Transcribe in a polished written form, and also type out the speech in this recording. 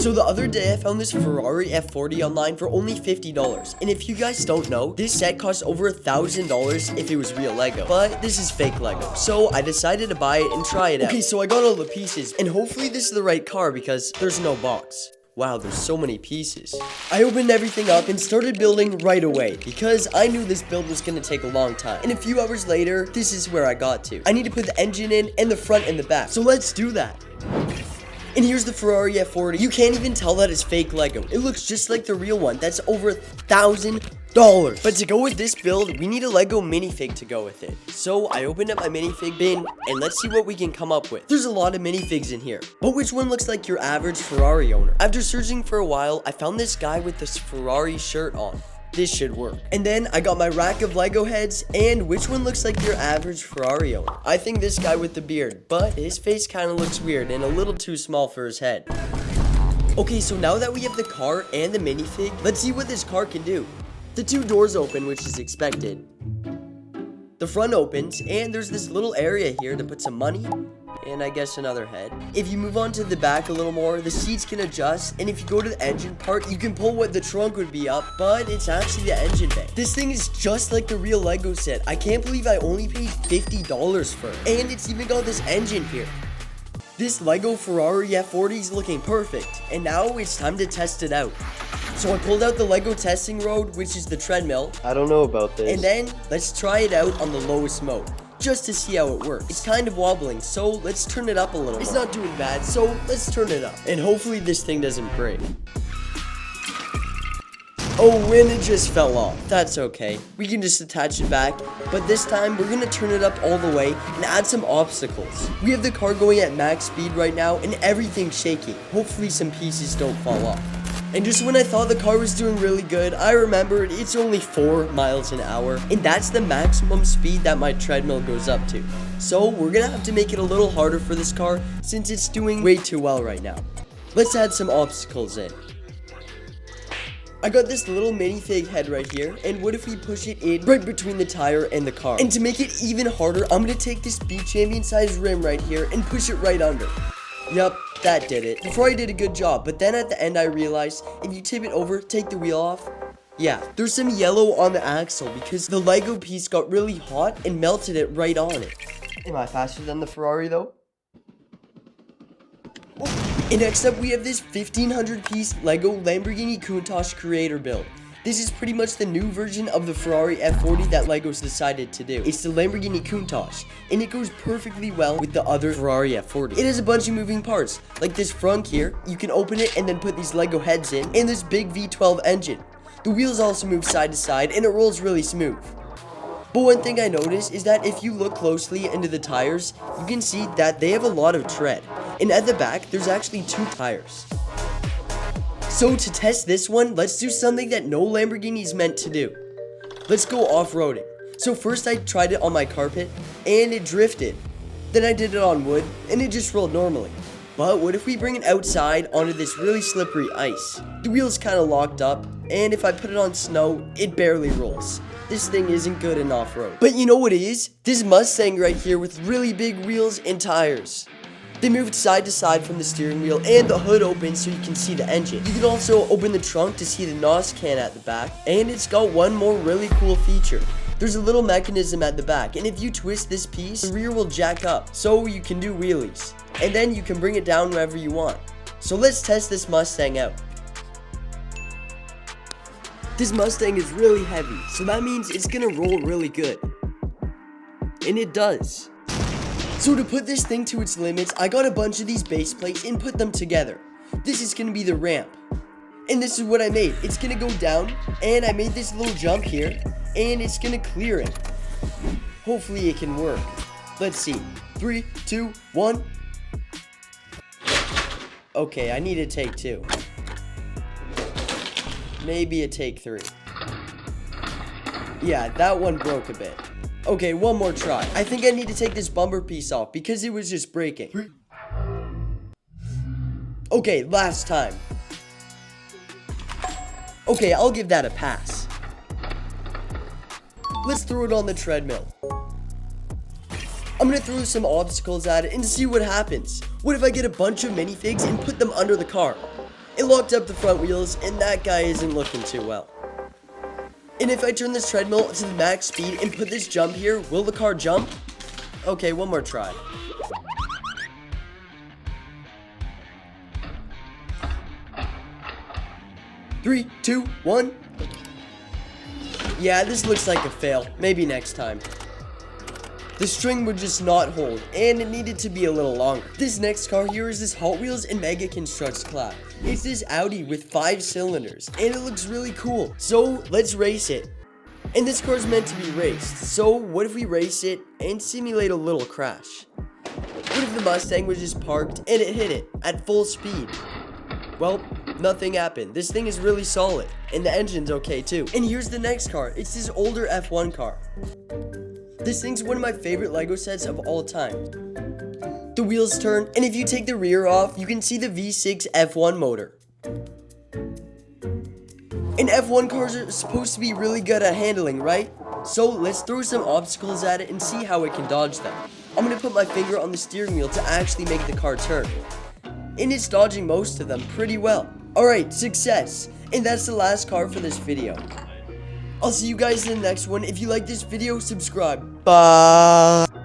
So the other day I found this Ferrari F40 online for only $50. And if you guys don't know, this set costs over $1,000 if it was real Lego. But this is fake Lego. So I decided to buy it and try it out. Okay, so I got all the pieces. And hopefully this is the right car because there's no box. Wow, there's so many pieces. I opened everything up and started building right away because I knew this build was going to take a long time. And a few hours later, this is where I got to. I need to put the engine in and the front and the back. So let's do that. And here's the Ferrari F40. You can't even tell that it's fake Lego. It looks just like the real one. That's over $1,000. But to go with this build, we need a Lego minifig to go with it. So I opened up my minifig bin and let's see what we can come up with. There's a lot of minifigs in here, but which one looks like your average Ferrari owner? After searching for a while, I found this guy with this Ferrari shirt on. This should work. And then I got my rack of Lego heads, and which one looks like your average Ferrari owner? I think this guy with the beard, but his face kind of looks weird and a little too small for his head. Okay, so now that we have the car and the minifig, let's see what this car can do. The two doors open, which is expected. The front opens, and there's this little area here to put some money, and I guess another head. If you move on to the back a little more, the seats can adjust, and if you go to the engine part, you can pull what the trunk would be up, but it's actually the engine bay. This thing is just like the real Lego set. I can't believe I only paid $50 for it, and it's even got this engine here. This Lego Ferrari F40 is looking perfect, and now it's time to test it out. So I pulled out the Lego testing road, which is the treadmill. I don't know about this. And then let's try it out on the lowest mode, just to see how it works. It's kind of wobbling, so let's turn it up a little. It's not doing bad, so let's turn it up. And hopefully this thing doesn't break. Oh, and it just fell off. That's okay. We can just attach it back. But this time, we're gonna turn it up all the way and add some obstacles. We have the car going at max speed right now, and everything's shaking. Hopefully some pieces don't fall off. And just when I thought the car was doing really good, I remembered it's only 4 miles an hour, and that's the maximum speed that my treadmill goes up to. So we're gonna have to make it a little harder for this car since it's doing way too well right now. Let's add some obstacles in. I got this little minifig head right here, and what if we push it in right between the tire and the car? And to make it even harder, I'm gonna take this Beat Champion size rim right here and push it right under. Yup, that did it. Before I did a good job, but then at the end I realized if you tip it over, take the wheel off. Yeah, there's some yellow on the axle because the Lego piece got really hot and melted it right on it. Am I faster than the Ferrari though? And next up we have this 1500 piece Lego Lamborghini Kos creator build. This is pretty much the new version of the Ferrari F40 that Lego's decided to do. It's the Lamborghini Kos, and it goes perfectly well with the other Ferrari F40. It has a bunch of moving parts, like this front here. You can open it and then put these Lego heads in, and this big V12 engine. The wheels also move side to side, and it rolls really smooth. But one thing I noticed is that if you look closely into the tires, you can see that they have a lot of tread. And at the back, there's actually 2 tires. So to test this one, let's do something that no Lamborghini is meant to do. Let's go off-roading. So first I tried it on my carpet, and it drifted. Then I did it on wood, and it just rolled normally. But what if we bring it outside onto this really slippery ice? The wheel's kind of locked up, and if I put it on snow, it barely rolls. This thing isn't good in off-road. But you know what it is? This Mustang right here with really big wheels and tires. They moved side to side from the steering wheel, and the hood opens so you can see the engine. You can also open the trunk to see the NOS can at the back, and it's got one more really cool feature. There's a little mechanism at the back, and if you twist this piece, the rear will jack up, so you can do wheelies. And then you can bring it down wherever you want. So let's test this Mustang out. This Mustang is really heavy, so that means it's gonna roll really good. And it does. So to put this thing to its limits, I got a bunch of these base plates and put them together. This is gonna be the ramp. And this is what I made. It's gonna go down, and I made this little jump here, and it's gonna clear it. Hopefully it can work. Let's see. 3, 2, 1. Okay, I need a take 2. Maybe a take 3. Yeah, that one broke a bit. Okay, one more try. I think I need to take this bumper piece off because it was just breaking. Okay, last time. Okay, I'll give that a pass. Let's throw it on the treadmill. I'm gonna throw some obstacles at it and see what happens. What if I get a bunch of minifigs and put them under the car? It locked up the front wheels, and that guy isn't looking too well. And if I turn this treadmill to the max speed and put this jump here, will the car jump? Okay, one more try. Three, two, one. Yeah, this looks like a fail. Maybe next time. The string would just not hold, and it needed to be a little longer. This next car here is this Hot Wheels and Mega Constructs collab. It's this Audi with 5 cylinders, and it looks really cool. So let's race it. And this car is meant to be raced, so what if we race it and simulate a little crash? What if the Mustang was just parked and it hit it at full speed? Well, nothing happened. This thing is really solid, and the engine's okay too. And here's the next car. It's this older F1 car. This thing's one of my favorite Lego sets of all time. The wheels turn, and if you take the rear off, you can see the V6 F1 motor. And F1 cars are supposed to be really good at handling, right? So let's throw some obstacles at it and see how it can dodge them. I'm gonna put my finger on the steering wheel to actually make the car turn. And it's dodging most of them pretty well. Alright, success. And that's the last car for this video. I'll see you guys in the next one. If you like this video, subscribe. Bye.